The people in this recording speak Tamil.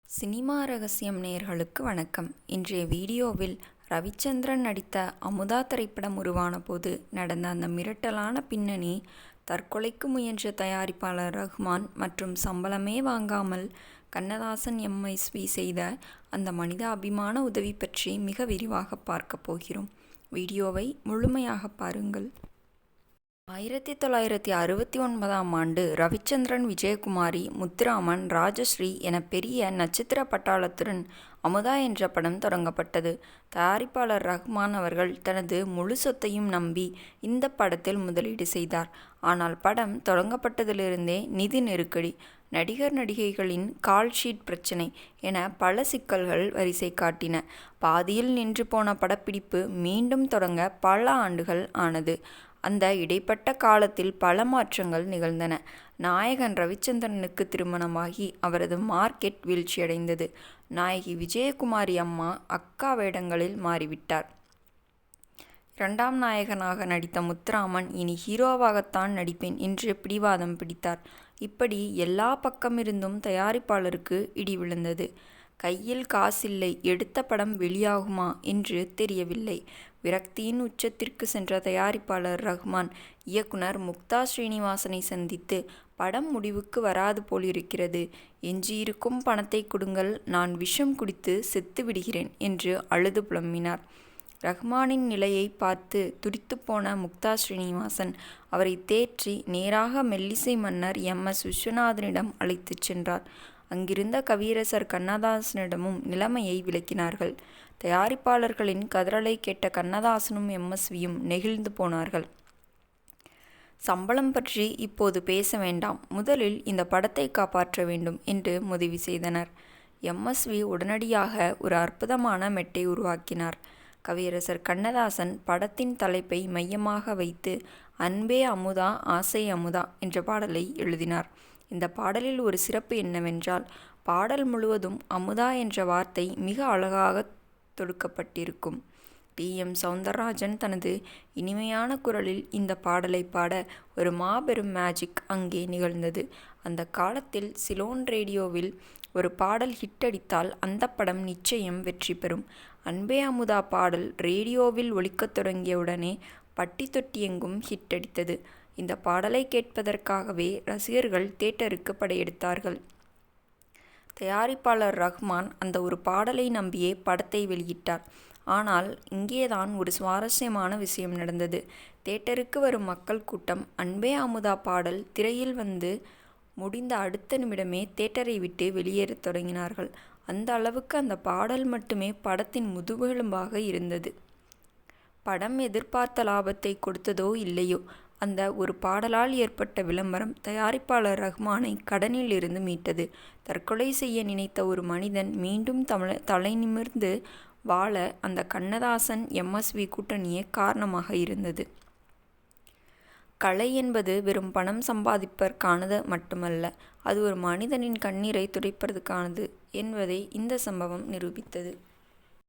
சினிமா ரகசியம் நேயர்களுக்கு வணக்கம். இன்றைய வீடியோவில் ரவிச்சந்திரன் நடித்த அமுதா திரைப்படம் உருவான போது நடந்த அந்த மிரட்டலான பின்னணி, தற்கொலைக்கு முயன்ற தயாரிப்பாளர் ரஹ்மான் மற்றும் சம்பளமே வாங்காமல் கண்ணதாசன் எம்எஸ்வி செய்த அந்த மனிதாபிமான உதவி பற்றி மிக விரிவாக பார்க்க போகிறோம். வீடியோவை முழுமையாக பாருங்கள். 1969ஆம் ஆண்டு ரவிச்சந்திரன், விஜயகுமாரி, முத்துராமன், ராஜஸ்ரீ என பெரிய நட்சத்திர பட்டாளத்துடன் அமுதா என்ற படம் தொடங்கப்பட்டது. தயாரிப்பாளர் ரஹ்மான் அவர்கள் தனது முழு சொத்தையும் நம்பி இந்த படத்தில் முதலீடு செய்தார். ஆனால் படம் தொடங்கப்பட்டதிலிருந்தே நிதி நெருக்கடி, நடிகர் நடிகைகளின் கால்ஷீட் பிரச்சினை என பல சிக்கல்கள் வரிசை காட்டின. பாதியில் நின்று போன படப்பிடிப்பு மீண்டும் தொடங்க பல ஆண்டுகள் ஆனது. அந்த இடைப்பட்ட காலத்தில் பல மாற்றங்கள் நிகழ்ந்தன. நாயகன் ரவிச்சந்திரனுக்கு திருமணமாகி அவரது மார்க்கெட் வீழ்ச்சியடைந்தது. நாயகி விஜயகுமாரி அம்மா, அக்கா வேடங்களில் மாறிவிட்டார். இரண்டாம் நாயகனாக நடித்த முத்துராமன் இனி ஹீரோவாகத்தான் நடிப்பேன் என்று பிடிவாதம் பிடித்தார். இப்படி எல்லா பக்கமிருந்தும் தயாரிப்பாளருக்கு இடி விழுந்தது. கையில் காசில்லை, எடுத்த படம் வெளியாகுமா என்று தெரியவில்லை. விரக்தியின் உச்சத்திற்கு சென்ற தயாரிப்பாளர் ரஹ்மான் இயக்குனர் முக்தா ஸ்ரீனிவாசனை சந்தித்து, படம் முடிவுக்கு வராது போலிருக்கிறது, எஞ்சியிருக்கும் பணத்தை கொடுங்கள், நான் விஷம் குடித்து செத்து விடுகிறேன் என்று அழுது புலம்பினார். ரஹ்மானின் நிலையை பார்த்து துடித்துப்போன முக்தா ஸ்ரீனிவாசன் அவரை தேற்றி நேராக மெல்லிசை மன்னர் எம்.எஸ். விஸ்வநாதனிடம் அழைத்துச் சென்றார். அங்கிருந்த கவியரசர் கண்ணதாசனிடமும் நிலைமையை விளக்கினார்கள். தயாரிப்பாளர்களின் கதறலை கேட்ட கண்ணதாசனும் எம்.எஸ்.வியும் நெகிழ்ந்து போனார்கள். சம்பளம் பற்றி இப்போது பேச வேண்டாம், முதலில் இந்த படத்தை காப்பாற்ற வேண்டும் என்று முடிவு செய்தனர். எம்.எஸ்.வி உடனடியாக ஒரு அற்புதமான மெட்டை உருவாக்கினார். கவியரசர் கண்ணதாசன் படத்தின் தலைப்பை மையமாக வைத்து அன்பே அமுதா ஆசை அமுதா என்ற பாடலை எழுதினார். இந்த பாடலில் ஒரு சிறப்பு என்னவென்றால், பாடல் முழுவதும் அமுதா என்ற வார்த்தை மிக அழகாக தொடுக்கப்பட்டிருக்கும். டி.எம். சௌந்தரராஜன் தனது இனிமையான குரலில் இந்த பாடலை பாட ஒரு மாபெரும் மேஜிக் அங்கே நிகழ்ந்தது. அந்த காலத்தில் சிலோன் ரேடியோவில் ஒரு பாடல் ஹிட் அடித்தால் அந்த படம் நிச்சயம் வெற்றி பெறும். அன்பே அமுதா பாடல் ரேடியோவில் ஒலிக்கத் தொடங்கியவுடனே பட்டி தொட்டி எங்கும் ஹிட் அடித்தது. இந்த பாடலை கேட்பதற்காகவே ரசிகர்கள் தியேட்டருக்கு படையெடுத்தார்கள். தயாரிப்பாளர் ரஹ்மான் அந்த ஒரு பாடலை நம்பியே படத்தை வெளியிட்டார். ஆனால் இங்கேதான் ஒரு சுவாரஸ்யமான விஷயம் நடந்தது. தியேட்டருக்கு வரும் மக்கள் கூட்டம் அன்பே அமுதா பாடல் திரையில் வந்து முடிந்த அடுத்த நிமிடமே தியேட்டரை விட்டு வெளியேறத் தொடங்கினார்கள். அந்த அளவுக்கு அந்த பாடல் மட்டுமே படத்தின் முதுகெலும்பாக இருந்தது. படம் எதிர்பார்த்த லாபத்தை கொடுத்ததோ இல்லையோ, அந்த ஒரு பாடலால் ஏற்பட்ட விளம்பரம் தயாரிப்பாளர் ரஹ்மானை கடனில் இருந்து மீட்டது. தற்கொலை செய்ய நினைத்த ஒரு மனிதன் மீண்டும் தலை நிமிர்ந்து வாழ அந்த கண்ணதாசன் எம்.எஸ்.வி கூட்டணியே காரணமாக இருந்தது. கலை என்பது வெறும் பணம் சம்பாதிப்பதற்கானது மட்டுமல்ல, அது ஒரு மனிதனின் கண்ணீரை துடைப்பதற்கானது என்பதை இந்த சம்பவம் நிரூபித்தது.